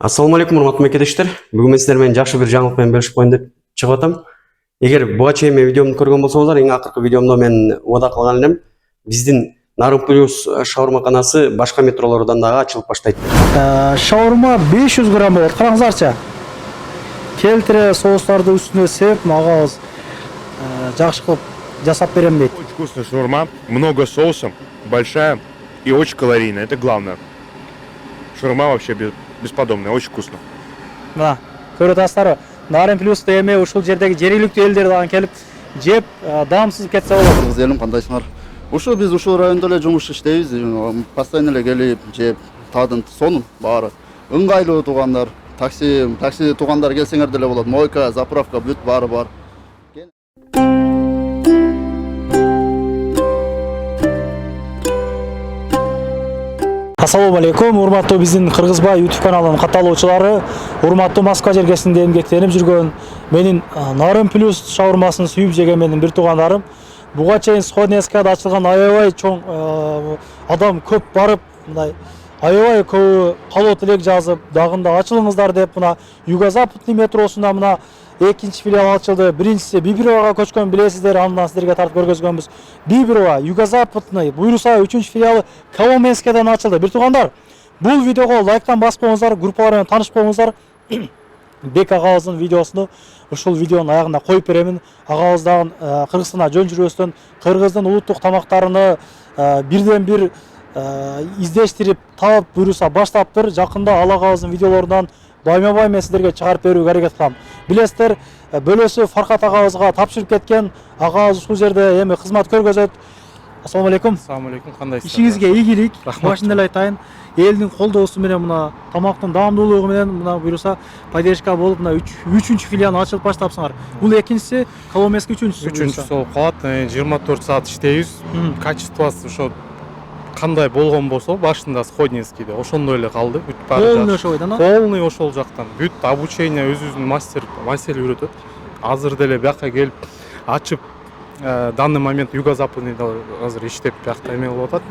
Ассаламу алейкум, урматтуу меккедештер. Бүгүн мен сиздер менен жакшы бир жаңылык менен бөлүшүп коеюн деп чыгып атам. Эгер буга чейин менин видеомду көргөн болсоңуздар, эң акыркы видеомдо мен убада кылган элем. Биздин Нарын Плюс шаурмаканасы башка метролордон дагы ачылып баштайт. Шаурма 500 грамм болот. Караңыздарчы. Келтире соустарды үстүнө сеп, агабыз жакшы кылып жасап берем дейт. Очень вкусная шаурма, много соуса, большая и очень калорийная, это главное. Шаурма вообще бесподобная, очень вкусно. Мына, көрүп атасыздарбы? Нарын Плюсту эми ушул жердеги жергиликтүү элдер дагы келип жеп, даамсыз кетсе болот. Кыргыз элим кандайсыңар? Биз ушул райондо эле жумуш иштейбиз. Постоянно эле келип жеп, таадын сонун баары. Ыңгайлуу туугандар, такси туугандар келсеңер деле болот. Мойка, заправка бүт баары бар. Ассаламу алейкум, урматтуу биздин Кыргызбай YouTube каналынын катталуучулары, урматтуу Москва жергесинде эмгектенип жүргөн менин Нарын Плюс шаурмасын сүйүп жеген менин бир туугандарым. Буга чейин Сходнескада ачылган аябай чоң адам көп барып, мындай аябай көп калоо тилек жазып, дагында ачылыңыздар деп мына Юго-Западный метросунда мына экинчи филиал ачылды. Биринчиси Бибировага көчкөн билесиздер, андан сиздерге тартып көргөзгөнбүз. Бибирова, Юго-Западный, буюрса 3-чү филиалы Коломенскеден ачылды. Бир туугандар, бул видеого лайктан басып коюңуздар, группалар менен таанышып коюңуздар. Бек агабыздын видеосуну ушул видеонун аягында коюп беремин. Агабыз дагы Кыргызстанда жөн жүрөстөн кыргыздын улуттук тамактарыны бирден бир издештирип, таап, буюрса баштаптыр. Жакында ал агабыздын видеолорунан байма-бай мен сиздерге чыгарып берүүгө аракет кылам. Билесиздер, бөлөсү Фаркат агабызга тапшырып кеткен. Агабыз ушул жерде эми кызмат көргөзөт. Ассаламу алейкум. Ассаламу алейкум, кандайсыздар? Ишиңизге ийгилик. Башында эле айтайын. Элдин колдоосу менен мына тамактын даамдуулугу менен мына буюрса поддержка болуп мына 3-чү филиалын ачылып баштапсыңар. Бул экинчиси, Коломенский үчүнчүсү. Үчүнчүсү болуп калат. 24 саат иштейбиз. Качествосы ошо кандай болгон болсо, башында Сходнескийде ошондой эле калды. Бүт баары полный ошо бойдон, полный ошол жактан. Бүт обучение өзүбүздүн мастер үйрөтөт. Азыр деле бияка келип ачып, данный момент Юго-Западныйда азыр иштеп бияка эме болуп атат.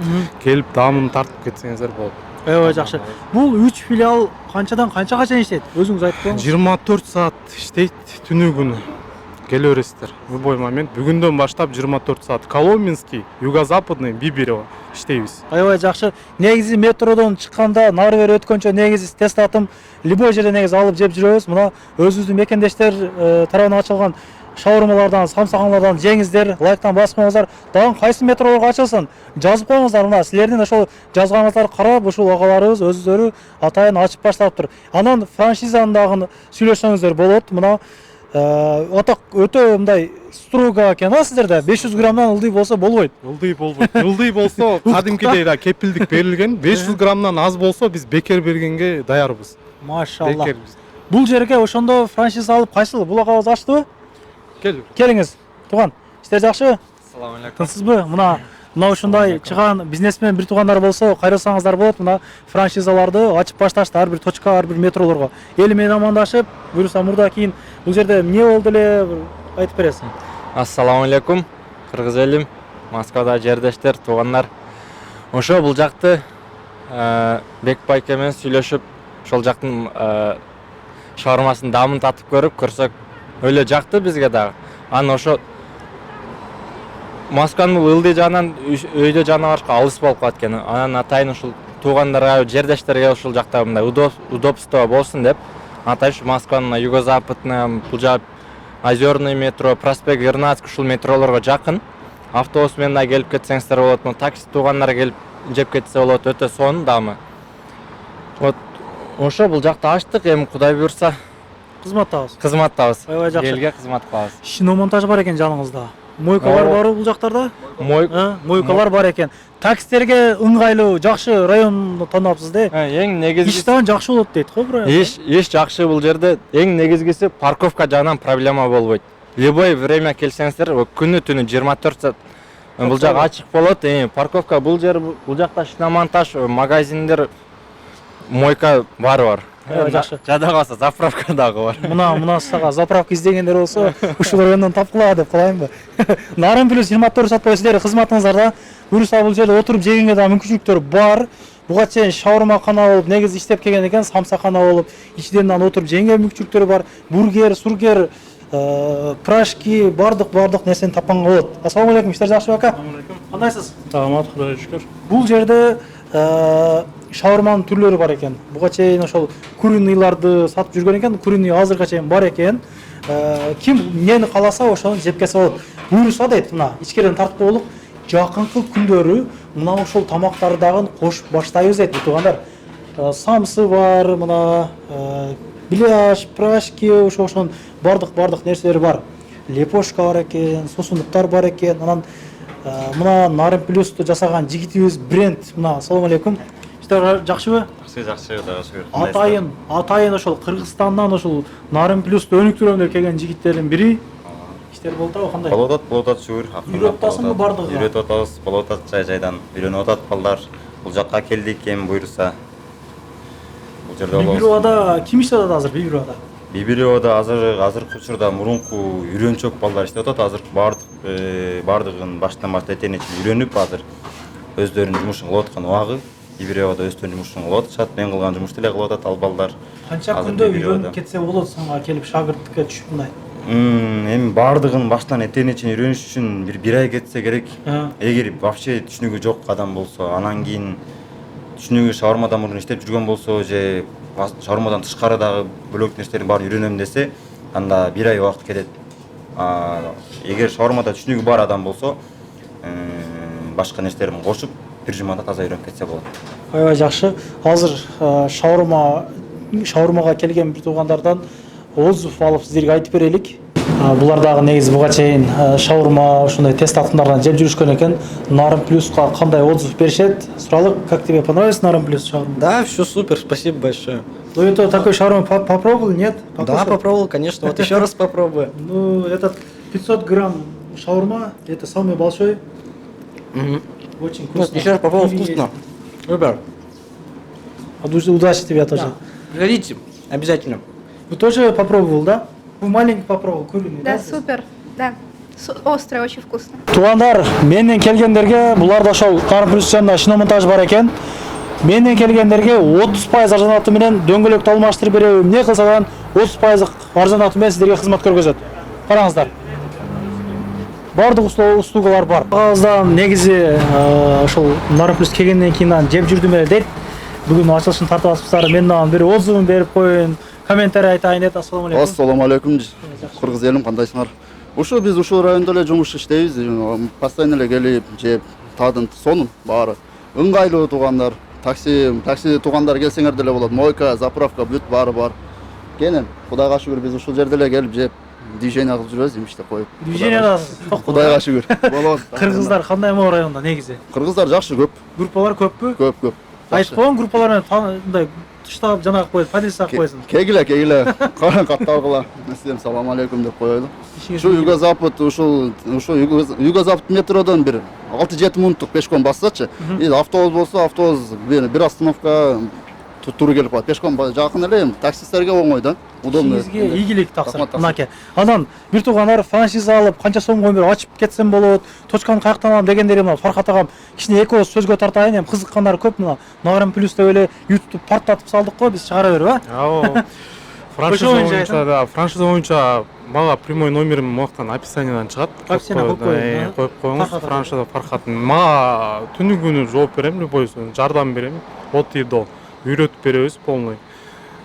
Келип даамын тартып кетсеңиздер болот. Аябай жакшы. Бул 3 филиал канчадан канчага чейин иштейт? Өзүңүз айтып коюңуз. 24 саат иштейт түнү күнү. Келе бересиздер. Любой момент. Бүгүндөн баштап 24 саат. Коломенский, Юго-Западный, Бибирово иштейбиз. Аябай жакшы. Негизи метродон чыкканда, нары бери өткөнчө негизи тест атым любой жерде негизи алып жеп жүрөбүз. Мына өзүбүздүн мекендештер тарабынан ачылган шаурмалардан, самсагандардан жеңиздер, лайктан басып коюңуздар. Дагы кайсы метролорго ачылсын, жазып коюңуздар. Мына силердин ошол жазганыңыздарды карап, ушул агаларыбыз өзүлөрү атайын ачып баштаптыр. Анан франшизаны дагы сүйлөшсөңүздөр болот. Мына атак өтө мындай строго экен сиздерде. 500 граммдан ылдый болсо болбойт. Ылдый болбойт. Ылдый болсо кадимкидей да кепилдик берилген. 500 граммдан аз болсо биз бекер бергенге даярбыз. Машалла. Бекербиз. Бул жерге ошондо франшиза алып кайсыл? Бул агабыз ачтыбы? Келиңиз. Тууган, иштер жакшыбы? Ассаламу алейкум. Тынчсызбы? Мына ушундай чыган бизнесмен бир туугандар болсо кайрылсаңыздар болот. Мына франшизаларды ачып башташты ар бир точка, ар бир метролорго. Эл менен амандашып, буюрса мурда кийин бул жерде эмне болду эле айтып бересиң. Ассаламу алейкум, кыргыз элим, Москвада жердештер, туугандар. Ошо бул жакты Бек байке менен сүйлөшүп, ошол жактын шаурмасын даамын татып көрсөк, өлө жакты бизге дагы. Анан ошо Москванын ылдый жагынан өйдө жана башка алыс болуп калат экен. Анан атайын ушул туугандарга, жердештерге ушул жакта мындай удобство болсун деп, атайын ушу Москванын Юго-Западный, бул жак Озерный метро, Проспект Вернадск ушул метролорго жакын. Автобус менен да келип кетсеңиздер болот, такси туугандар келип жеп кетсе болот, өтө сонун даамы. Вот ошо бул жакта ачтык, эми Кудай буйрса кызматтабыз. Аябай жакшы. Элге кызмат кылабыз. Шиномонтаж бар экен жаныңызда. Мойкалар барбы бул жактарда? Мойкалар бар экен. Таксилерге ыңгайлуу, жакшы районду тандапсыз да. Эң негизгиси иш дагы жакшы болот дейт го бирок. Иш жакшы бул жерде. Эң негизгиси парковка жагынан проблема болбойт. Любой время келсеңиздер, күнү түнү 24 саат бул жак ачык болот. Парковка бул жакта шиномонтаж, магазиндер, мойка бар. жакшы. Жада калса заправка дагы бар. Мына сага заправка издегендер болсо ушул райондон тапкыла деп калайынбы. Нарын плюс 24 саат бою сиздердин кызматыңыздарда буюрса бул жерде отуруп жегенге да мүмкүнчүлүктөр бар. Буга чейин шаурмакана болуп, негизи иштеп келген экен, самсакана болуп, ичинен отуруп жегенге мүмкүнчүлүктөр бар. Бургер, сургер, прашки, бардык нерсени тапканга болот. Ассалому алейкум, иштер жакшыбы ака? Кандайсыз? Саламат, Кудайга шүкүр. Бул жерде шаурманын түрлөрү бар экен. Буга чейин ошол куриныйларды сатып жүргөн экен, куриный азыркыга чейин бар экен. Ким эмнени кааласа ошону жеп келсе болот. Буюрса дейт, мына ичкериден тартып коелук. Жакынкы күндөрү мына ошол тамактарды дагы кошуп баштайбыз дейт туугандар. Самсы бар, мына бляш, прашки, ошонун бардык нерселери бар. Лепошка бар экен, сосундуктар бар экен. Анан мына Нарын плюсту жасаган жигитибиз бренд. Мына ассалому алейкум. Иштер жакшыбы? Жакшы, Кудайга шүкүр. Атайын ошол Кыргызстандан ошол Нарын плюсту өнүктүрөм деп келген жигиттердин бири. Иштер болуп атабы кандай? Болуп атат шүгүр. Үйрөтүп атасыңбы бардыгы? Үйрөтүп атабыз, болуп атат жайдан. Үйрөнүп атат балдар. Бул жакка келдик, эми буйрса. Бул жерде болобуз. Бибировада ким иштеп атат азыр Бибировада? Бибировада азыркы учурда мурунку үйрөнчөк балдар иштеп атат. Азыр бардыгын баштан баштап этени үйрөнүп азыр өздөрүнүн жумушун кылып аткан убагы. Бибировада өздөрүнүн жумушун кылып атышат. Мен кылган жумушту эле кылып атат ал балдар. Канча күндө үйрөнүп кетсе болот сага келип шагырттыкка түшүп мындай? Эми бардыгын баштан этени үйрөнүш үчүн бир ай кетсе керек. Эгер вообще түшүнүгү жок адам болсо, анан кийин түшүнүгү шаурмадан мурун иштеп жүргөн болсо же шаурмадан тышкары дагы бөлөк нерселердин баарын үйрөнөм десе, анда бир ай убакыт кетет. Эгер шаурмада түшүнүгү бар адам болсо, башка нерселерин кошуп, бир жумада таза үйрөнүп кетсе болот. Аябай жакшы. Азыр шаурмага келген бир туугандардан отзыв алып сиздерге айтып берелик. Булар дагы негизи буга чейин шаурма ушундай тест атымдардан жеп жүрүшкөн экен. Нарын плюска кандай отзыв беришет? Суралык, как тебе понравилось Нарын плюс шаурма? Да, все супер, спасибо большое. Ну это такой шаурма попробовал, нет? Да, попробовал, конечно, вот еще раз попробую. Ну, этот 500 грамм шаурма, это самый большой. Очень вкусно. Еще раз попробовал, вкусно. Супер. Удачи тебе тоже. Приходите, обязательно. Вы тоже попробовал, да? Вы маленький попробовал, куриный, да? Да, супер, да. Острое, очень вкусно. Туугандар, менен келгендерге буларда ошол Нарын плюс жанында шиномонтаж бар экен. Менен келгендерге 30% арзанаты менен дөңгөлөктү алмаштырып береби. Эмне кылса да 30% арзанаты менен сиздерге кызмат көргөзөт. Караңыздар. Бардык услугалар бар. Агыздан негизи ошол Нарын плюс келгенден кийин жеп жүрдүм эле дейт. Бүгүн ачылышын тартып атыпсыздар. Мен дагы бир отзывын берип коеюн. Комментарий айтайын дейт. Ассалому алейкум. Ассаламу алейкум. Кыргыз элим, кандайсыңар? Биз ушул райондо эле жумуш иштейбиз. Постоянно эле келип жеп таадын сонун баары. Ыңгайлуу туугандар, такси туугандар келсеңер деле болот. Мойка, заправка бүт баары бар. Кенен Кудайга шүгүр биз ушул жерде эле келип жеп движение кылып жүрөбүз, иштеп коюп. Движение да Кудайга шүгүр. Болот. Кыргыздар кандай могу районда негизи? Кыргыздар жакшы, көп. Группалар көппү? Көп. Айтып койгон группалар менен мындай туштап жанагы коет, подписак койсун. Кегиле. Катталгыла. Сизем салам алейкум деп коелу. Ушу Юго-Запад, ушул Юго-Запад метродон бир 6-7 минуттук пешком бассачы. Автобус болсо, автобус бир остановка туру келип калат. Пешком жакын эле, таксисттерге оңой да. Удобно. Сизге ийгилик таксыр. Мынаке. Анан бир туугандар франшиза алып, канча сом коюп берип ачып кетсем болот, точканы каяктан алам дегендер мына Фархат агам кичине эки ооз сөзгө тартайын, эми кызыккандар көп мына. Нарын плюс деп эле YouTube парттатып салдык го, биз чыгара берип, Ооба. Франшиза боюнча мага прямой номерим моктан описаниядан чыгат. Коюп коюңуз. Франшиза Фархат. Мага түнү күнү жооп берем, любой жардам берем. От и до. Үйрөтүп беребиз полный.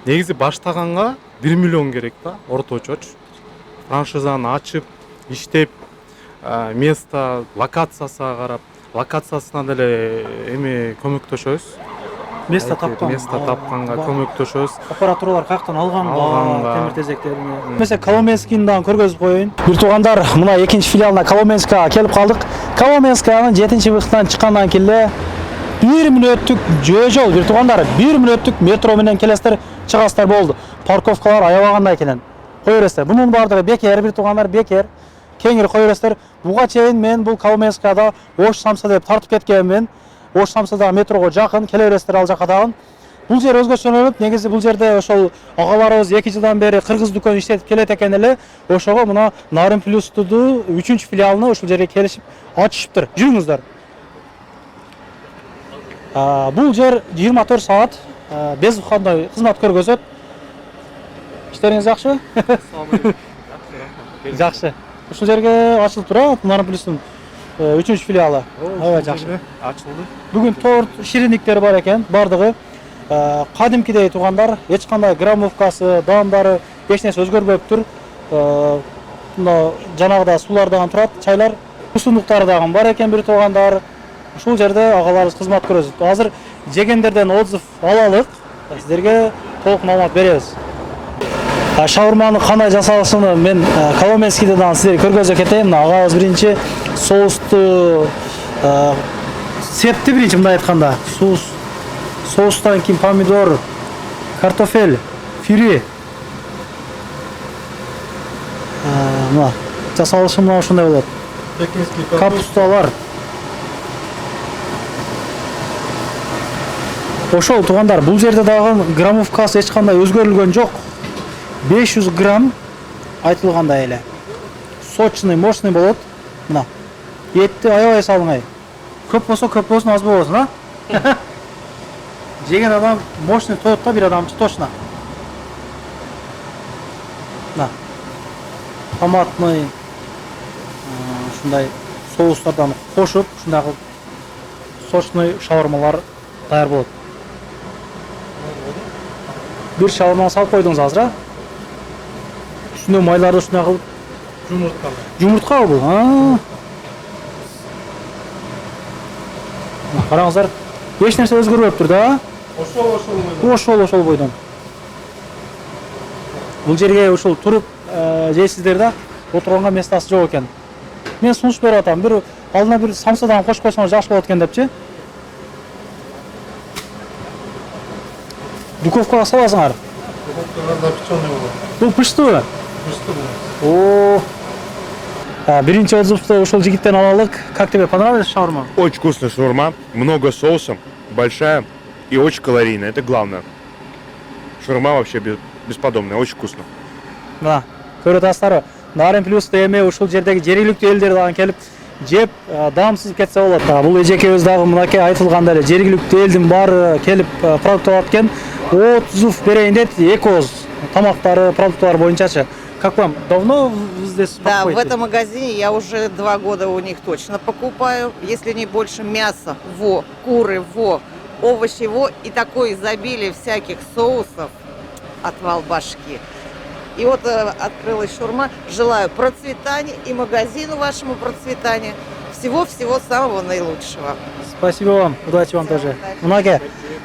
Негизи баштаганга 1 миллион керек да, орточочу. Франшизаны ачып, иштеп, место, локациясына карап, локациясына деле эми көмөктөшөбүз. Место тапканга көмөктөшөбүз. Аппаратуралар каяктан алганга, темир тезектерине. Mesela Коломенскийни дагы көргөзүп коеюн. Бир туугандар, мына экинчи филиалына Коломенскийга келип калдык. Коломенскийнын 7-быктан чыккандан кийин эле 1 мүнөттүк жөө бир туугандар, 1 мүнөттүк метро менен келесиздер, чыгасыздар болду. Парковкалар аябагандай экенен. Кой бересиздер. Бунун баардыгы бекер, бир туугандар бекер. Кеңири кой бересиздер. Буга чейин мен бул Коломенскийда Ош Самса деп тартып кеткенмин. Ош Самсада метрого жакын, келе бересиздер ал жака дагы. Бул жер өзгөчөлөнүп, негизи бул жерде ошол агаларыбыз 2 жылдан бери кыргыз дүкөн иштетип келет экен эле. Ошого мына Нарын Плюстудун 3-филиалын ушул жерге келишип ачышыптыр. Жүрүңүздөр. Бул жер 24 саат безуккандай кызмат көргөзөт. Иштериңиз жакшыбы? Жакшы. Ушул жерге ачылып турат Нарын Плюстун 3-филиалы. Аябай жакшы. Ачылды. Бүгүн торт, шириниктер бар экен, бардыгы. Кадимкидей туугандар, эч кандай граммовкасы, даамдары эч нерсе өзгөрбөптүр. Мына жанагыда суулар дагы турат, чайлар, сундуктары дагы бар экен бир туугандар. Ушул жерде агаларыбыз кызмат көрөзөт. Азыр жегендерден отзыв алалык, сиздерге толук маалымат беребиз. Шаурманы кандай жасалышын мен Коломенскийден сиздерге көргөзөп кетейин. Агабыз биринчи соусту септи биринчи мындай айтканда. Соустан кийин помидор, картофель, фири. Мына жасалышы мына ушундай болот. Капусталар. Ошол туугандар, бул жерде дагы граммовкасы эч кандай өзгөрүлгөн жок. 500 грамм айтылгандай эле. Сочный, мощный болот. Мына. Этти аябай салыңай. Көп болсо көп болсун, аз болбосун, а? Жеген адам мощный тоет да, бир адамчы точно. Мына. Томатный ушундай соустардан кошуп, ушундай кылып сочный шаурмалар даяр болот. Бир шаурма салып койдуңуз азыр, а? Үстүнө майларды ушундай кылып жумуртка бул. Караңыздар, эч нерсе өзгөрбөптүр да. Ошол бойдон. Бул жерге ушул туруп жейсиздер да, отурганга местасы жок экен. Мен сунуш берип атам, бир алдына бир самсадан кошуп койсоңуз жакшы болот экен депчи. Духовкага саласыңар. Духовкага запечённый болот. Бул пыштыбы? Пышты. Биринчи отзывды ушул жигиттен алалык. Как тебе понравилась шаурма? Очень вкусная шаурма, много соуса, большая и очень калорийная, это главное. Шаурма вообще бесподобная, очень вкусно. Мына, көрүп атасыздарбы? Нарын Плюсту эми ушул жердеги жергиликтүү элдер дагы келип жеп даамсыз кетсе болот. Бул эжекебиз дагы мынакей айтылгандай эле жергиликтүү элдин баары келип продукт алат экен. Отзыв берейин дейт, эки ооз тамактары, продукттар боюнчачы. Как вам? Давно вы здесь Да, покупаете? в этом магазине я уже 2 года у них точно покупаю. Если не больше мяса, куры, овощи, и такое изобилие всяких соусов, отвал башки. И вот открылась шаурма. Желаю процветания и магазину вашему процветания. Всего-всего самого наилучшего. Спасибо вам, удачи вам тоже. Мынаке,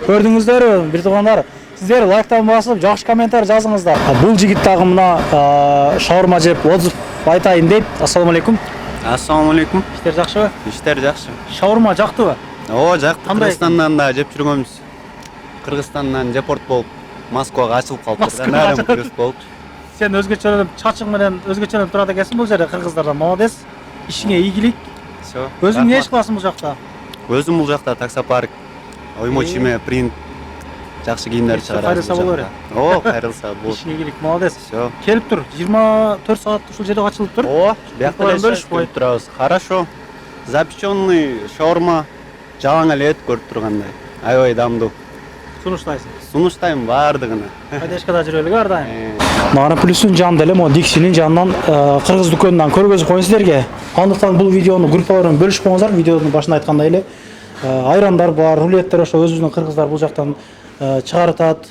көрдүңүздөрбү, бир туугандар, сиздер лайктан басып, жакшы комментарий жазыңыздар. Бул жигит дагы мына шаурма жеп отзыв айтайын дейт. Ассаламу алейкум. Ассаламу алейкум. Иштер жакшыбы? Иштер жакшы. Шаурма жактыбы? Жакты. Кыргызстандан да жеп жүргөнбүз. Кыргызстандан депорт болуп, Москвага ачылып калыптыр. Нарын Плюс болуп. Сен өзгөчөлөнүп, чачың менен өзгөчөлөнүп турат экенсиң бул жерде кыргыздардан. Молодец. Ишиңе ийгилик. Всё. Өзүң эмне иш кыласың бул жакта? Өзүм бул жакта таксопарк, оймочиме, принт, жакшы кийимдер чыгарам. Кайрылса болор. Кайрылса болот. Ишиңе ийгилик, молодец. Всё. Келип тур, 24 саат ушул жерде ачылып тур. Биякта бөлүшпөй турабыз. Хорошо. Запечённый шаурма, жалаң эле эт көрүп тургандай. Аябай даамдуу. Сунуштайсың. Сунуштайм баардыгына. Кадешкада жүрөлүк ар дайым. Нарын Плюстун жанында эле могу Диксинин жанынан кыргыз дүкөнүнөн көргөзүп коеюн сиздерге. Андыктан бул видеону группалар менен бөлүшүп коюңуздар. Видеонун башында айткандай эле айрандар бар, рулеттер ошо өзүбүздүн кыргыздар бул жактан чыгарып атат.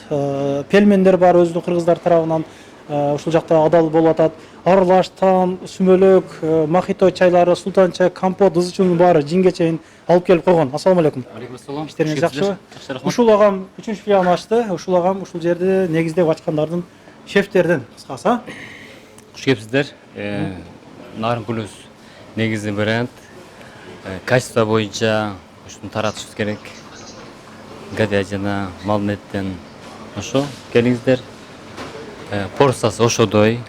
Пельмендер бар өзүбүздүн кыргыздар тарабынан ушул жакта адал болуп атат. Аралаштан, сүмөлөк, мохито чайлары, султан чай, компот, ызычуунун баары жинге чейин алып келип койгон. Ассаламу алейкум. Алейкум ассалам. Иштериңиз жакшыбы? Ушул агам 3-филиалын ачты. Ушул агам ушул жерде негиздеп ачкандардын шефтерден кыскасы. Куш келипсиздер. Нарын Плюс негизи бренд. Качество боюнча ушуну таратышыбыз керек. Говядина, малдын эттен. Ошо келиңиздер. Порциясы ошодой.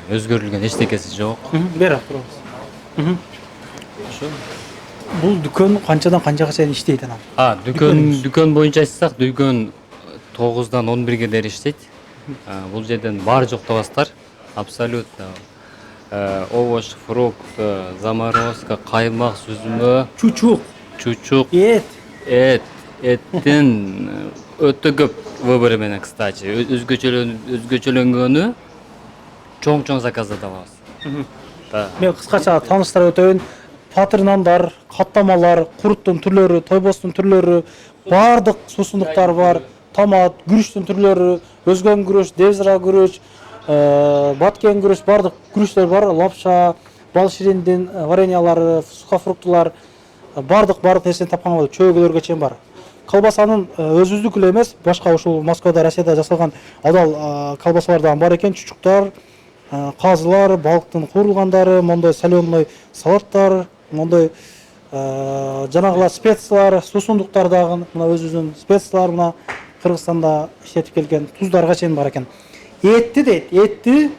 Өзгөрүлгөн эчтекеси жок. Бер турабыз. Ошо. бул дүкөн канчадан канчага чейин иштейт анан? Дүкөн боюнча айтсак, дүкөн 9-дан 11-ге дейин иштейт. Бул жерден бар жоктобастар. Абсолютно. Овощ, фрукт, заморозка, каймак, сүзмө, чучук, эттин өтө көп выборы менен, кстати. Өзгөчөлөнгөнү чоң заказда табабыз. Мен кыскача тааныштырып өтөйүн. Фатыр нандар, каттамалар, курттун түрлөрү, тойбостун түрлөрү, бардык суусундуктар бар. Томат, күрүчтүн түрлөрү, өзгөн күрүч, дезра күрүч, баткен күрүч, бардык күрүчтөр бар. Лапша, бал шириндин вареньялары, сухофруктулар, бардык нерсени тапканга болот. Чөөгөлөргө чейин бар. Колбасанын өзүбүздүк эле эмес, башка ушул Москвада, Россияда жасалган адал колбасалар дагы бар экен. Чучуктар, казылар, балыктын куурулгандары, мондой соленый салаттар, мондой жанагылар специялар, суусундуктар дагы, мына өзүбүздүн специялар, мына Кыргызстанда иштетип келген туздарга чейин бар экен. Этти дейт, этти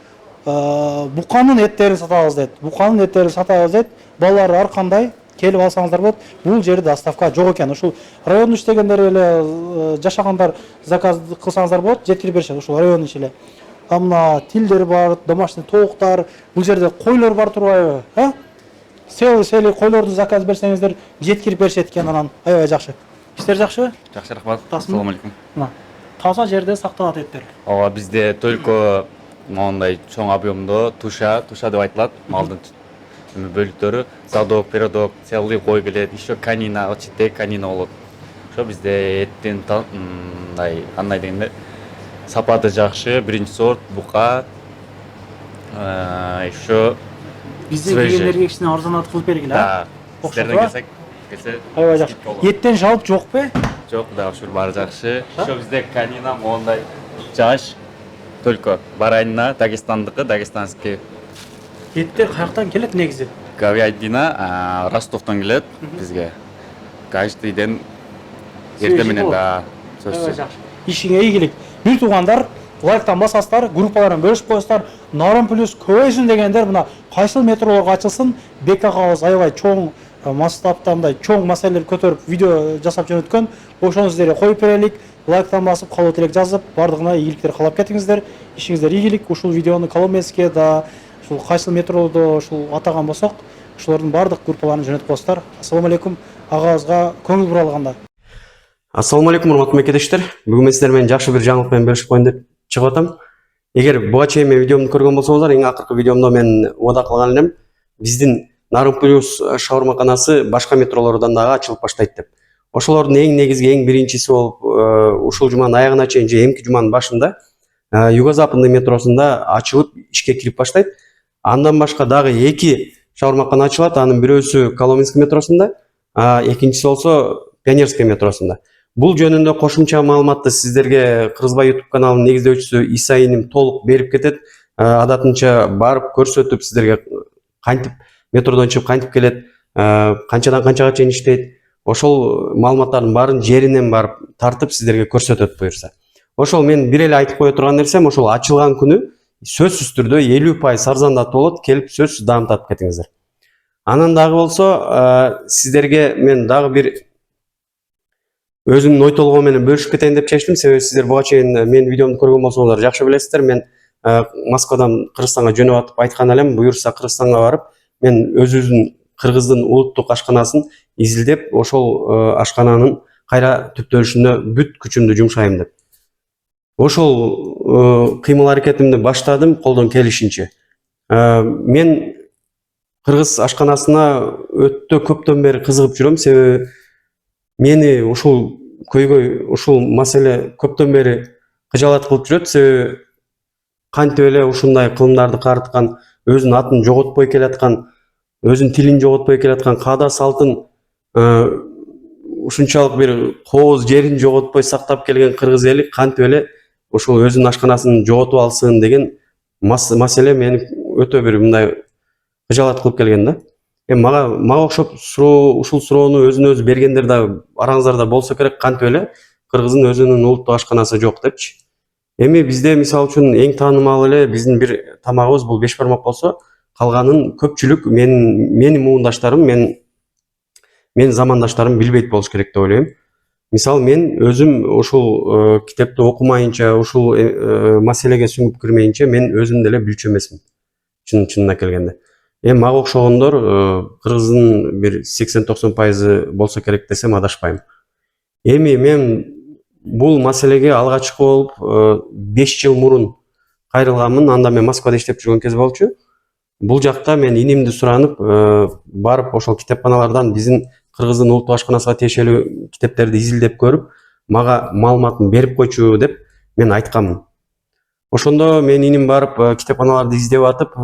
буканын эттерин сатабыз дейт. Буканын эттерин сатабыз дейт. Балалар ар кандай келип алсаңыздар болот. Бул жерде доставка жок экен. Ушул райондо иштегендер эле жашагандар заказ кылсаңыздар болот, жеткирип беришет ушул райондун ичине. Мына тилдер бар, домашний тооктар, бул жерде койлор бар турбайбы? Сели койлорду заказ берсеңиздер жеткирип беришет экен анан. Аябай жакшы. Иштер жакшыбы? Жакшы, рахмат. Ассаламу алейкум. Таза жерде сакталат эттер. Ооба, бизде только мондай чоң объемдо туша деп айтылат. Малдын бөлүктөрү, задок, передок, целый кой келет, еще канина, очите канина болот. Ошо бизде эттин мындай кандай дегенде сапаты жакшы, биринчи сорт, бука, еще Бизде келгендерге кичине арзанат кылып бергиле, а? Сиздерден келсе, аябай жакшы. Эттен жалп жокпу? Жок, да, ушул баары жакшы. Ошо бизде канина мондай жаш, только баранина, Дагестандыкы, дагестанский. Эттер каяктан келет негизи? Говядина Ростовтон келет бизге. Каждый ден эртең менен да сөзсүз. Ишиңе ийгилик. Бир туугандар, лайктан басасыздар, группаларын бөлүшүп коесуздар. Нарын плюс көбөйсүн дегендер мына кайсыл метролорго ачылсын, БККбыз аябай чоң масштабта мындай чоң маселелер көтөрүп видео жасап жөнөткөн. Ошону сиздерге коюп берелик. Лайктан басып, калуу тилек жазып, бардыгына ийгиликтер каалап кетиңиздер. Ишиңиздер ийгилик. Ушул видеону Коломенские да ушул кайсыл метродо ушул атаган болсок, ушулардын бардык группаларын жөнөтүп коесуздар. Ассаламу алейкум. Агабызга көңүл буралганда. Ассаламу алейкум, урматтуу мекедештер. Бүгүн мен сиздер менен жакшы бир жаңылык менен бөлүшүп коеюн деп чыгып атам. Эгер буга чейин менин видеомду көргөн болсоңуздар, эң акыркы видеомдо мен убада кылган элем, биздин Нарын плюс шаурмаканасы башка метролордон дагы ачылып баштайт деп. Ошолордун эң негизги, эң биринчиси болуп, ушул жуманын аягына чейин же эмки жуманын башында Юго-Западный метросунда ачылып ишке кирип баштайт. Андан башка дагы 2 шаурмакана ачылат. Анын бирөөсү Коломенский метросунда, экинчиси болсо Пионерский метросунда. Бул жөнүндө кошумча маалыматты сиздерге Кыргызбай YouTube каналынын негиздөөчүсү Иса иним толук берип кетет. Адатынча барып көрсөтүп сиздерге кантип метродон чыгып кантип келет, канчадан канчага чейин иштейт. Ошол маалыматтардын баарын жеринен барып тартып сиздерге көрсөтөт буюрса. Ошол мен бир эле айтып кое турган нерсем, ошол ачылган күнү сөзсүз түрдө 50% арзандатып болот, келип сөзсүз даам татып кетиңиздер. Анан дагы болсо, сиздерге мен дагы бир өзүмдүн ой толгоо менен бөлүшүп кетейин деп чечтим. Себеби сиздер буга чейин менин видеомду көргөн болсоңуздар жакшы билесиздер. Мен Москвадан Кыргызстанга жөнөп атып айткан элем, буюрса Кыргызстанга барып, мен өзүбүздүн Кыргыздын улуттук ашканасын изилдеп, ошол ашкананын кайра түптөлүшүнө бүт күчүмдү жумшайм деп. Ошол кыймыл аракетимди баштадым колдон келишинче. Мен Кыргыз ашканасына өтө көптөн бери кызыгып жүрөм, себеби мени ушул көйгөй, ушул маселе көптөн бери кыжаалат кылып жүрөт. Себеби кантип эле ушундай кылымдарды карыткан, өзүнүн атын жоготпой келаткан, өзүнүн тилин жоготпой келаткан, каада салтын ушунчалык бир кооз жерин жоготпой сактап келген кыргыз эли кантип эле ушул өзүнүн ашканасын жоготуп алсын деген маселе мени өтө бир мындай кыжаалат кылып келген да. Мага окшоп ушул суроону өзүнө өзү бергендер да араңыздарда болсо керек, кантип эле кыргыздын өзүнүн улуттук ашканасы жок депчи. Эми бизде мисалы үчүн эң таанымал эле биздин бир тамагыбыз бул беш бармак болсо, калганын көпчүлүк менин муундаштарым, мен мен замандаштарым билбейт болуш керек деп ойлойм. Мисалы мен өзүм ушул китепти окумайынча, ушул маселеге сүңүп кирмейинче мен өзүм деле билчү эмесмин. Чынына келгенде. Мага окшогондор кыргыздын бир 80-90% болсо керек десем адашпайм. Эми мен бул маселеге алгачкы болуп 5 жыл мурун кайрылганмын. Анда мен Москвада иштеп жүргөн кез болчу. Бул жакта мен инимди суранып, барып ошол китепканалардан биздин Кыргыздын улуттук ашканасына тиешелүү китептерди изилдеп көрүп, мага маалыматын берип койчу деп мен айтканмын. Ошондо мен иним барып китепканаларды издеп атып,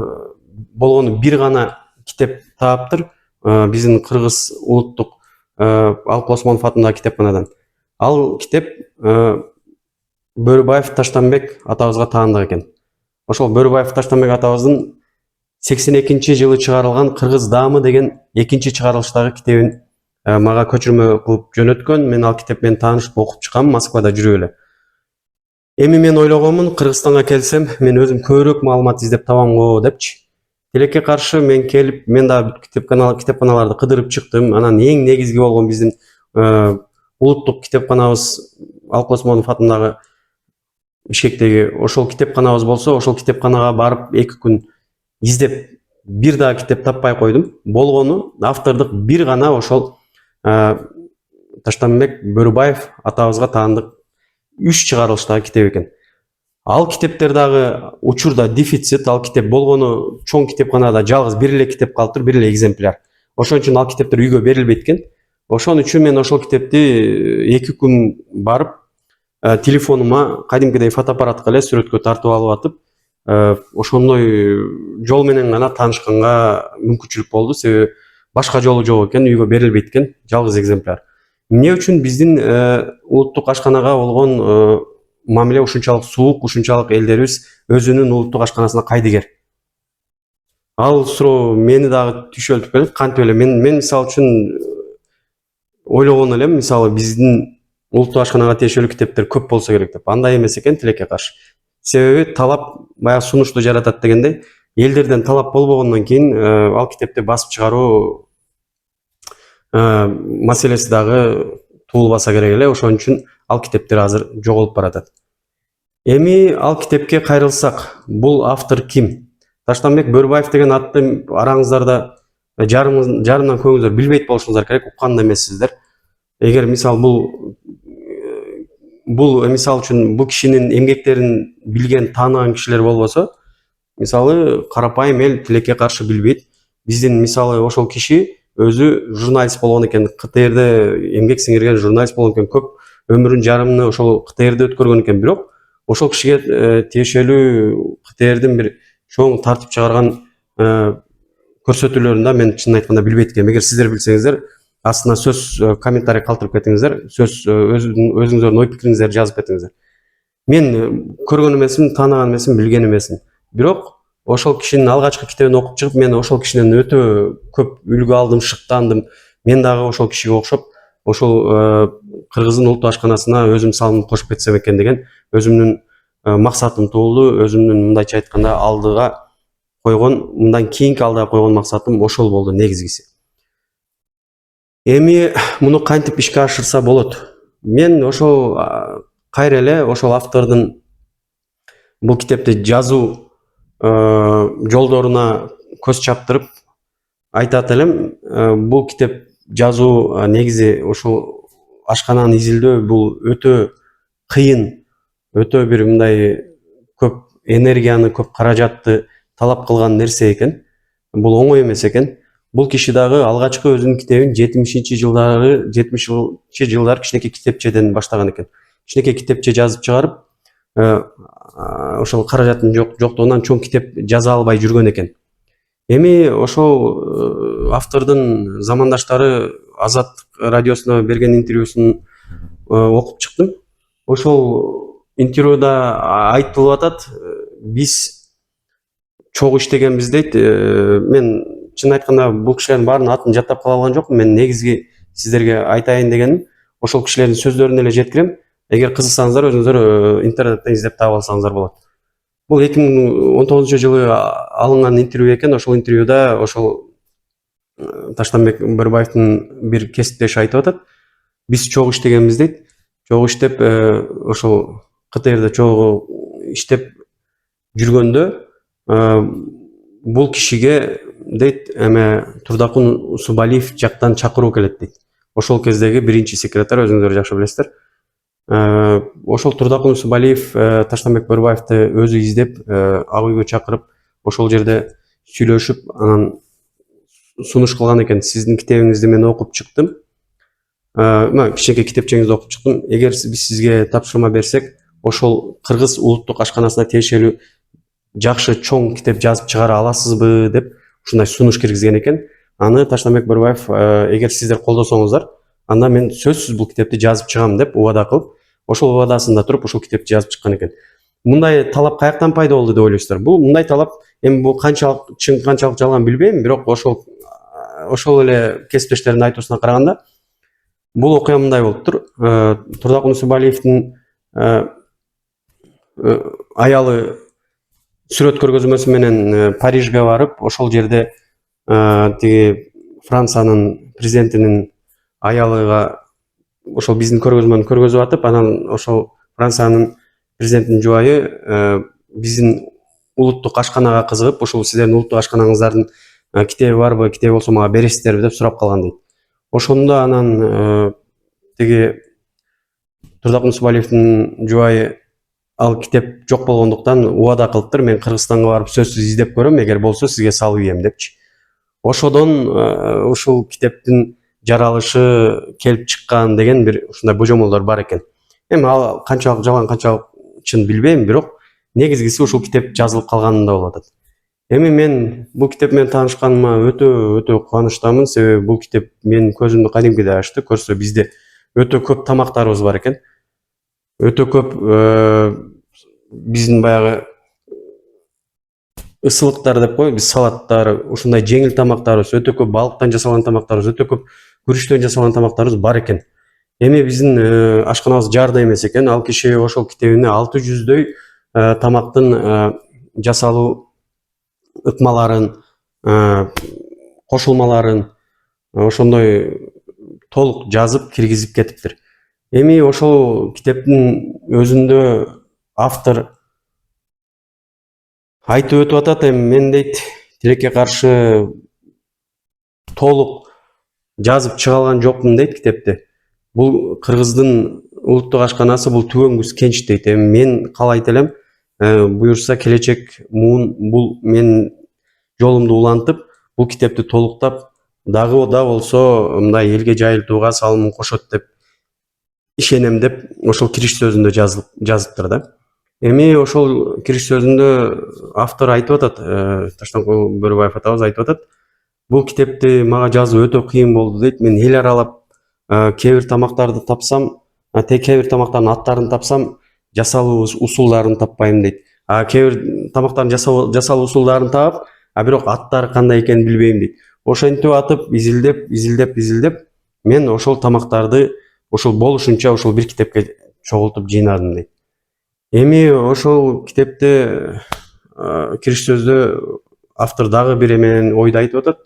болгону бир гана китеп таптыр, биздин Кыргыз улуттук Алпыл Осмонов атындагы китепканадан. Ал китеп Бөрүбаев Таштанбек атабызга таандык экен. Ошол Бөрүбаев Таштанбек атабыздын 82-жылы чыгарылган Кыргыз даамы деген экинчи чыгарылыштагы китебин мага көчүрмө кылып жөнөткөн. Мен ал китеп менен таанышып окуп чыккам Москвада жүрүп эле. Эми мен ойлогонмун, Кыргызстанга келсем, мен өзүм көбүрөөк маалымат издеп табам го депчи. Тилекке каршы мен келип, мен да китепканаларды кыдырып чыктым. Анан эң негизги болгон биздин улуттук китепканабыз Алпыл Осмонов атындагы Бишкектеги ошол китепканабыз болсо, ошол китепканага барып 2 күн издеп бир дагы китеп таппай койдум. Болгону автордук бир гана ошол Таштанбек Бөрүбаев атабызга таандык 3 чыгарылыштагы китеп экен. Ал китептер дагы учурда дефицит, ал китеп болгону чоң китепканада жалгыз бир эле китеп калыптыр, бир эле экземпляр. Ошон үчүн ал китептер үйгө берилбейт экен. Ошон үчүн мен ошол китепти 2 күн барып, телефонума кадимкидей фотоаппаратка эле сүрөткө тартып алып атып, ошондой жол менен гана таанышканга мүмкүнчүлүк болду. Себеби башка жолу жок экен, үйгө берилбейт экен, жалгыз экземпляр. Эмне үчүн биздин улуттук ашканага болгон мамиле ушунчалык суук, ушунчалык элдерибиз өзүнүн улуттук ашканасына кайдыгер? Ал суроо мени дагы түшөлтүп келет. Кантип эле мен мисалы үчүн ойлогон элем, мисалы биздин улуттук ашканага тиешелүү китептер көп болсо керек деп. Андай эмес экен, тилекке каршы. Себеби талап баягы сунушту жаратат дегендей, элдерден талап болбогондон кийин ал китепти басып чыгаруу маселеси дагы туулбаса керек эле. Ошон үчүн ал китептер азыр жоголуп баратат. Эми ал китепке кайрылсак, бул автор ким? Таштанбек Бөрүбаев деген атты араңыздарда жарымдан көбүңүздөр билбейт болушуңуздар керек, уккан да эмессиздер. Эгер мисалы бул мисалы үчүн бул кишинин эмгектерин билген, тааныган кишилер болбосо, мисалы карапайым эл тилекке каршы билбейт. Биздин мисалы ошол киши өзү журналист болгон экен, КТРде эмгек сиңирген журналист болгон экен, көп өмүрүн жарымын ошол КТРде өткөргөн экен. Бирок ошол кишиге тиешелүү КТРдин бир чоң тартип чыгарган көрсөтүүлөрүн да мен чынын айтканда билбейт экенмин. Эгер сиздер билсеңиздер, астына сөз комментарий калтырып кетиңиздер, сөз өзүңүздөрдүн ой пикириңиздерди жазып кетиңиздер. Мен көргөн эмесмин, тааныган эмесмин, билген эмесмин. Бирок ошол кишинин алгачкы китебин окуп чыгып, мен ошол кишинен өтө көп үлгү алдым, шыктандым. Мен дагы ошол кишиге окшоп, ошол Кыргыздын улуттук ашканасына өзүм салымды кошуп кетсем экен деген өзүмдүн максатым туулду. Өзүмдүн мындайча айтканда алдыга койгон, мындан кийинки алдыга койгон максатым ошол болду негизгиси. Эми муну кантип ишке ашырса болот? Мен ошол кайра эле ошол автордун бул китепти жазуу жолдоруна көз чаптырып айтат элем. Бул китеп жазуу негизи ошол ашкананы изилдөө бул өтө кыйын, өтө бир мындай көп энергияны, көп каражатты талап кылган нерсе экен. Бул оңой эмес экен. Бул киши дагы алгачкы өзүнүн китебин 70-чи жылдары кичинекей китепчеден баштаган экен. Кичинекей китепче жазып чыгарып, ошол каражаттын жоктугунан чоң китеп жаза албай жүргөн экен. Эми ошол автордун замандаштары Азат радиосуна берген интервьюсун окуп чыктым. Ошол интервьюда айтылып атат, биз чогуу иштегенбиз дейт. Мен чын айтканда бул кишилердин баарынын атын жаттап кала алган жокмун. Мен негизги сиздерге айтайын дегеним ошол кишилердин сөздөрүн эле жеткирем. Эгер кызыксаңыздар, өзүңүздөр интернеттен издеп таап алсаңыздар болот. Бул 2019 жылы алынган интервью экен. Ошол интервьюда ошол Таштанбек Бөрбаевдин бир кесиптеши айтып атат. Биз чогуу иштегенбиз дейт. Чогуу иштеп ошол КТРде чогуу иштеп жүргөндө бул кишиге дейт эме Турдакун Усубалиев жактан чакыруу келет дейт. Ошол кездеги биринчи секретарь, өзүңүздөр жакшы билесиздер. Ошол Турдакун Усубалиев Таштанбек Бөрбаевди өзү издеп ак үйгө чакырып, ошол жерде сүйлөшүп, анан сунуш кылган экен. Сиздин китебиңизди мен окуп чыктым. Кичинекей китепчеңизди окуп чыктым. Эгер биз сизге тапшырма берсек, ошол Кыргыз улуттук ашканасына тиешелүү жакшы чоң китеп жазып чыгара аласызбы деп ушундай сунуш киргизген экен. Аны Таштанбек Бөрбаев, эгер сиздер колдосоңуздар, анда мен сөзсүз бул китепти жазып чыгам деп убада кылып, ошол убадасында туруп ошол китепти жазып чыккан экен. Мындай талап каяктан пайда болду деп ойлойсуздар? Бул мындай талап эми бул канчалык чын, канчалык жалган билбейм, бирок ошол эле кесиптештердин айтуусуна караганда бул окуя мындай болуптур. Турдакун Усубалиевдин аялы сүрөт көргөзмөсү менен Парижге барып, ошол жерде тиги Франциянын президентинин аялыга ошол биздин көргөзмөнү көргөзүп атып, анан ошол Франциянын президентинин жубайы биздин улуттук ашканага кызыгып, ошол сиздердин улуттук ашканаңыздардын китеби барбы, китеби болсо мага бересиздерби деп сурап калган дейт. Ошондо анан тиги Турдакун Усубалиевдин жубайы ал китеп жок болгондуктан убада кылыптыр, мен Кыргызстанга барып сөзсүз издеп көрөм, эгер болсо сизге салып ийем депчи. Ошодон ушул китептин жаралышы келип чыккан деген бир ушундай божомолдор бар экен. Эми ал канчалык жалган, канчалык чын билбейм, бирок негизгиси ушул китеп жазылып калганында болуп атат. Эми мен бул китеп менен таанышканыма өтө кубанычтамын, себеби бул китеп менин көзүмдү кадимкиде ачты. Көрсө бизде өтө көп тамактарыбыз бар экен. Өтө көп биздин баягы ысылыктар деп коебуз, салаттар, ушундай жеңил тамактарыбыз, өтө көп балыктан жасалган тамактарыбыз, өтө көп күрүчтөн жасалган тамактарыбыз бар экен. Эми биздин ашканабыз жаарда эмес экен. Ал киши ошол китебине 600дөй тамактын жасалуу ыкмаларын, кошулмаларын ошондой толук жазып киргизип кетиптир. Эми ошол китептин өзүндө автор айтып өтүп атат, эми мен дейт тилекке каршы толук жазып чыга алган жокмун дейт китепти. Бул Кыргыздын улуттук ашканасы бул түбөңгүс кенч дейт. Эми мен каалайт элем, буюрса келечек муун бул мен жолумду улантып, бул китепти толуктап, дагы да болсо мындай элге жайылтууга салымын кошот деп ишенем деп ошол кириш сөзүндө жазыптыр да. Эми ошол кириш сөзүндө автор айтып атат, Таштанбек Бөрбаев атабыз айтып атат, бул китепти мага жазуу өтө кыйын болду дейт. Мен эл аралап кээ бир тамактарды тапсам, кээ бир тамактардын аттарын тапсам, жасалуу усулдарын таппайм дейт. Кээ бир тамактардын жасалуу усулдарын таап, бирок аттары кандай экенин билбейм дейт. Ошентип атып, изилдеп, мен ошол тамактарды ошол болушунча ошол бир китепке чогултуп жыйнадым дейт. Эми ошол китепте кириш сөздө автор дагы бир эменен ойду айтып атат.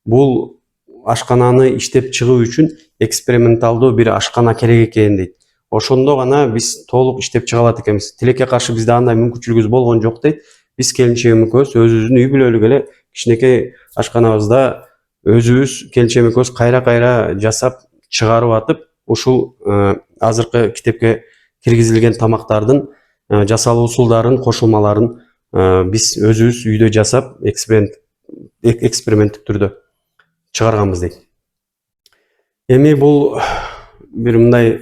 Бул ашкананы иштеп чыгуу үчүн эксперименталдуу бир ашкана керек экен дейт. Ошондо гана биз толук иштеп чыга алат экенбиз. Тилекке каршы бизде андай мүмкүнчүлүгүбүз болгон жок дейт. Биз келинчегим экөөбүз өзүбүздүн үй бүлөлүк эле кичинекей ашканабызда өзүбүз келинчегим экөөбүз кайра жасап чыгарып атып, ушул азыркы китепке киргизилген тамактардын жасалуу усулдарын, кошулмаларын биз өзүбүз үйдө жасап, эксперименттик түрдө чыгарганбыз дейт. Эми бул бир мындай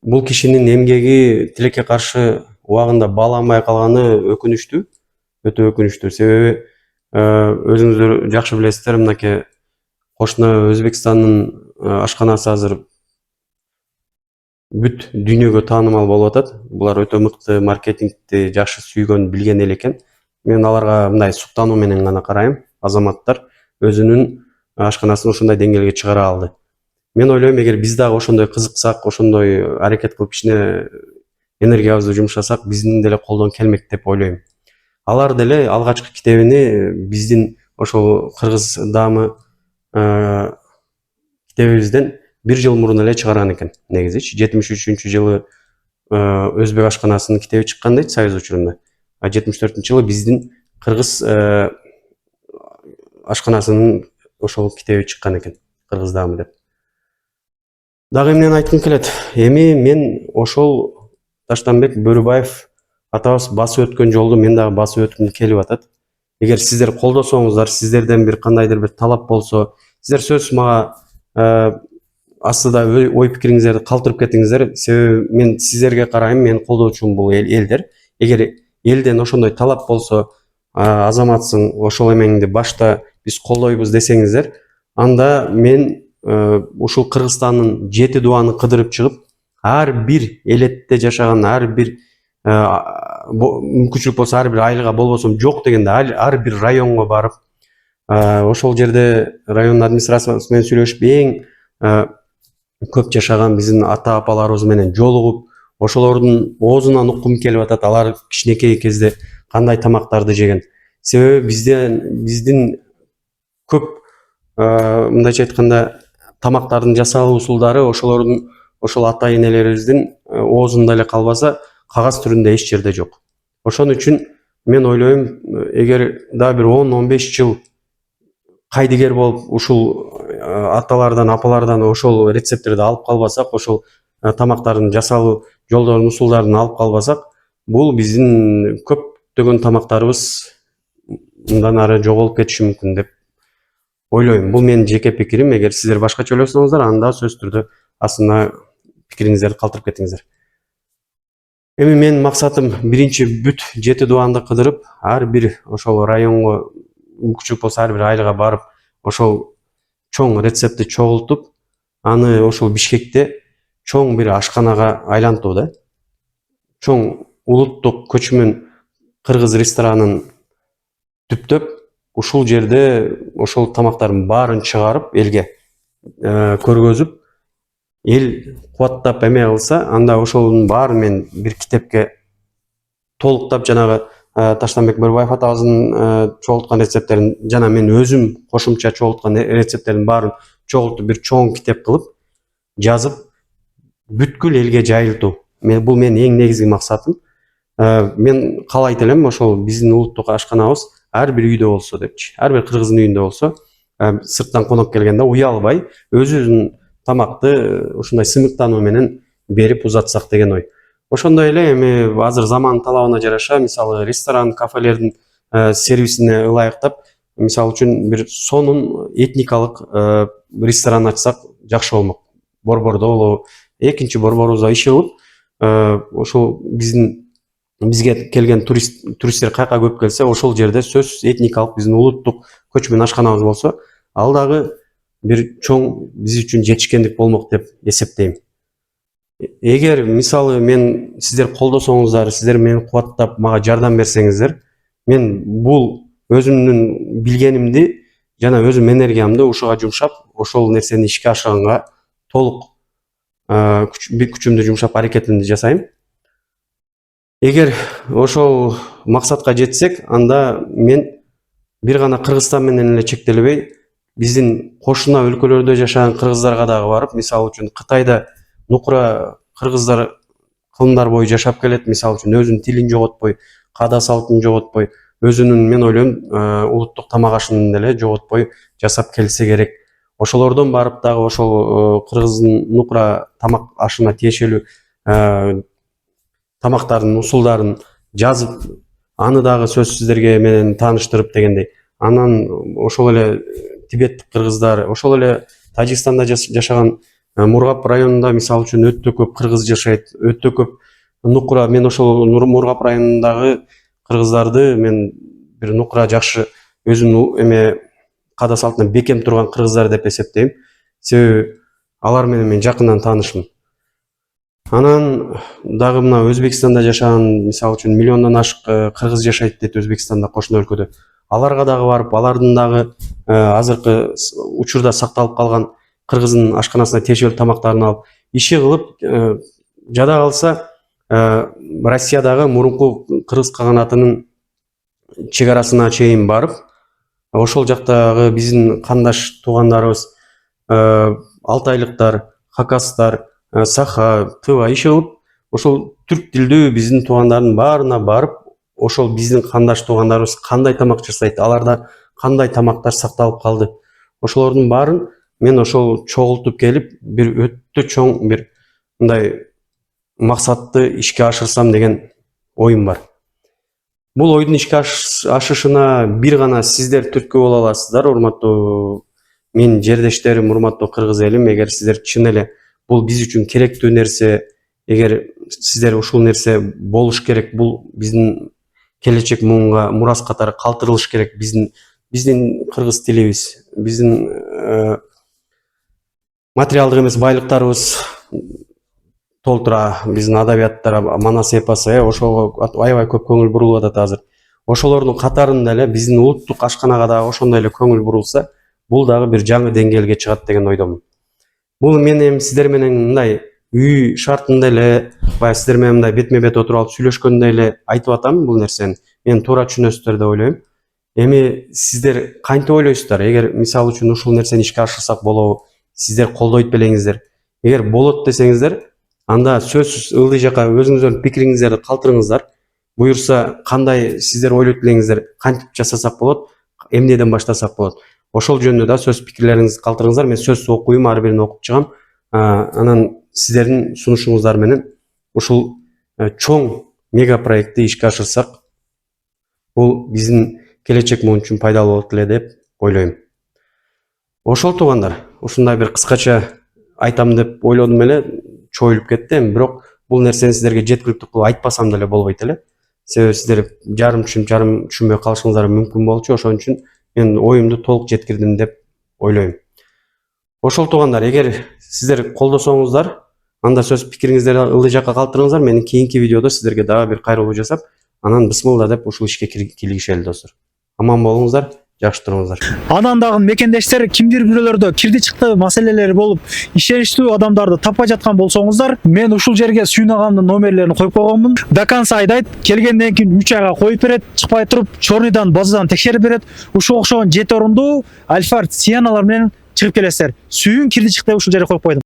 бул кишинин эмгеги тилекке каршы убагында бааланбай калганы өкүнүчтүү, өтө өкүнүчтүү. Себеби өзүңүздөр жакшы билесиздер, мынакей кошуна Өзбекстандын ашканасы азыр бүт дүйнөгө таанымал болуп атат. Булар өтө мыкты маркетингти жакшы сүйгөн, билген эл экен. Мен аларга мындай суктануу менен гана карайм. Азаматтар өзүнүн ашканасын ошондой деңгээлге чыгара алды. Мен ойлойм, эгер биз дагы ошондой кызыксак, ошондой аракет кылып кичине энергиябызды жумшасак, биздин деле колдон келмек деп ойлойм. Алар деле алгачкы китебини биздин ошол кыргыз даамы китебибизден 1 жыл мурун эле чыгарган экен негизичи. 73-жылы өзбек ашканасынын китеби чыккан дейт Союз учурунда. 74-жылы биздин кыргыз ашканасынын ошол китеби чыккан экен, кыргыз даамы деп. Дагы эмнени айткым келет? Эми мен ошол Таштанбек Бөрүбаев атабыз басып өткөн жолду мен дагы басып өткүм келип атат. Эгер сиздер колдосоңуздар, сиздерден бир кандайдыр бир талап болсо, сиздер сөзсүз мага астыда ой пикириңиздерди калтырып кетиңиздер. Себеби мен сиздерге карайм, мен колдоочумун бул элдер. Эгер элден ошондой талап болсо, азаматсың, ошол эмеңди башта биз колдойбуз десеңиздер, анда мен ушул Кыргызстандын 7 дубаны кыдырып чыгып, ар бир элетте жашаган, ар бир мүмкүнчүлүк болсо ар бир айылга болбосом жок дегенде ар бир районго барып, ошол жерде район администрациясы менен сүйлөшүп, эң көп жашаган биздин ата апаларыбыз менен жолугуп, ошолордун оозунан уккум келип атат, алар кичинекей кезде кандай тамактарды жеген. Себеби биздин көп мындайча айтканда тамактардын жасалуу усулдары ошол ата энелерибиздин оозунда эле калбаса, кагаз түрүндө эч жерде жок. Ошон үчүн мен ойлойм, эгер дагы бир 10-15 жыл кайдыгер болуп ушул аталардан, апалардан ошол рецепттерди алып калбасак, ошол тамактардын жасалуу жолдорун, усулдарын алып калбасак, бул биздин көптөгөн тамактарыбыз мындан ары жоголуп кетиши мүмкүн деп ойлойм. Бул менин жеке пикирим. Эгер сиздер башкача ойлосоңуздар, анда сөзсүз түрдө астына пикириңиздерди калтырып кетиңиздер. Эми менин максатым биринчи бүт 7 дубанды кыдырып, ар бир ошол районго, мүмкүнчүлүк болсо ар бир айылга барып, ошол чоң рецептти чогултуп, аны ошол Бишкекте чоң бир ашканага айлантуу да. Чоң улуттук көчмөн кыргыз ресторанын түптөп, ушул жерде ошол тамактардын баарын чыгарып, элге көргөзүп, эл кубаттап эме кылса, анда ошонун баары мен бир китепке толуктап, жанагы Таштанбек Бөрүбаев атабыздын чогулткан рецепттерин, жана мен өзүм кошумча чогулткан рецепттердин баарын чогултуп, бир чоң китеп кылып, жазып, бүткүл элге жайылтуу. Бул менин эң негизги максатым. Мен каалайт элем, ошол биздин улуттук ашканабыз ар бир үйдө болсо депчи, ар бир кыргыздын үйүндө болсо, сырттан конок келгенде уялбай, өзүбүздүн тамакты ушундай сыймыктануу менен берип узатсак деген ой. Ошондой эле эми азыр заман талабына жараша, мисалы ресторан, кафелердин сервисине ылайыктап, мисалы үчүн бир сонун этникалык ресторан ачсак жакшы болмок. Борбордо болобу, экинчи борборубузда иши кылып, ошол бизге келген туристтер кайка көп келсе, ошол жерде сөзсүз этникалык биздин улуттук көчмөн ашканабыз болсо, ал дагы бир чоң биз үчүн жетишкендик болмок деп эсептейм. Эгер мисалы мен сиздер колдосоңуздар, сиздер мени кубаттап мага жардам берсеңиздер, мен бул өзүмдүн билгенимди жана өзүм энергиямды ушуга жумшап, ошол нерсени ишке ашырганга толук күчүмдү жумшап аракетимди жасайм. Эгер ошол максатка жетсек, анда мен бир гана Кыргызстан менен эле чектелбей, биздин кошуна өлкөлөрдө жашаган кыргыздарга дагы барып, мисалы үчүн Кытайда нукура кыргыздар кылымдар бою жашап келет, мисалы үчүн өзүнүн тилин жоготпой, каада салтын жоготпой, өзүнүн, мен ойлойм, улуттук тамак ашын деле жоготпой жасап келсе керек. Ошолордон барып дагы ошол кыргыздын нукура тамак ашына тиешелүү тамактардын усулдарын жазып, аны дагы сөзсүз сиздерге менен тааныштырып дегендей. Анан ошол эле тибеттик кыргыздар, ошол эле Тажикстанда жашаган Мургап районунда мисалы үчүн өтө көп кыргыз жашайт, өтө көп нукура. Мен ошол Мургап районундагы кыргыздарды мен бир нукура жакшы өзүнүн эме каада салтына бекем турган кыргыздар деп эсептейм. Себеби алар менен мен жакындан таанышмын. Анан дагы мына Өзбекстанда жашаган, мисалы үчүн миллиондон ашык кыргыз жашайт дейт Өзбекстанда, кошуна өлкөдө. Аларга дагы барып, алардын дагы азыркы учурда сакталып калган кыргыздын ашканасына тиешелүү тамактарын алып, иши кылып, жада калса Россиядагы мурунку кыргыз каганатынын чек арасына чейин барып, ошол жактагы биздин кандаш туугандарыбыз алтайлыктар, хакастар, саха, тыва иши ошол түрк тилдүү биздин туугандардын баарына барып, ошол биздин кандаш туугандарыбыз кандай тамак жасайт, аларда кандай тамактар сакталып калды, ошолордун баарын мен ошол чогултуп келип бир өтө чоң бир мындай максатты ишке ашырсам деген оюм бар. Бул ойдун ишке ашышына бир гана сиздер түрткү боло аласыздар, урматтуу менин жердештерим, урматтуу кыргыз элим. Эгер сиздер чын эле бул биз үчүн керектүү нерсе, эгер сиздер ушул нерсе болуш керек, бул биздин келечек муунга мурас катары калтырылыш керек, биздин кыргыз тилибиз, биздин материалдык эмес байлыктарыбыз толтура, биздин адабияттар, манас эпосы, ошого аябай көп көңүл бурулуп атат азыр. Ошолордун катарында эле биздин улуттук ашканага дагы ошондой эле көңүл бурулса, бул дагы бир жаңы деңгээлге чыгат деген ойдомун. Бул мен эми сиздер менен мындай үй шартында эле, баягы сиздер менен мындай бетме бет отуруп алып сүйлөшкөндөй эле айтып атам бул нерсени. Мен туура түшүнөсүздөр деп ойлойм. Эми сиздер кантип ойлойсуздар? Эгер мисалы үчүн ушул нерсени ишке ашырсак болобу? Сиздер колдойт белеңиздер. Эгер болот десеңиздер, анда сөзсүз ылдый жака өзүңүздөрдүн пикириңиздерди калтырыңыздар. Буюрса кандай сиздер ойлойт белеңиздер, кантип жасасак болот, эмнеден баштасак болот. Ошол жөнүндө да сөз пикирлериңизди калтырыңыздар. Мен сөз окуйм, ар бирин окуп чыгам. Анан сиздердин сунушуңуздар менен ушул чоң мега проектти ишке ашырсак, бул биздин келечек муун үчүн пайдалуу болот эле деп ойлойм. Ошол туугандар, ушундай бир кыскача айтам деп ойлодум эле, чоюлуп кетти. Бирок бул нерсени сиздерге жеткиликтүү кылып айтпасам деле болбойт эле. Себеби сиздер жарым түшүнбөй калышыңыздар мүмкүн болчу. Ошон үчүн мен оюмду толук жеткирдим деп ойлойм. Ошол туугандар, эгер сиздер колдосоңуздар, анда сөз пикириңиздерди ылдый жакка калтырыңыздар. Мен кийинки видеодо сиздерге дагы бир кайрылуу жасап, анан бисмилла деп ушул ишке киргишели достор. Аман болуңуздар, жакшы туруңуздар. Анан дагы мекендештер кимдир бирөөлөрдө кирди чыкты маселелери болуп, ишеничтүү адамдарды таппай жаткан болсоңуздар, мен ушул жерге Сүйүн агамдын номерлерин коюп койгонмун. До конца айдайт, келгенден кийин 3 айга коюп берет, чыкпай туруп, чорныйдан, базадан текшерип берет. Ушул окшогон 7 орундуу Альфард Сианалар менен чыгып келесиздер. Сүйүн кирди чыкты ушул жерге коюп койдум.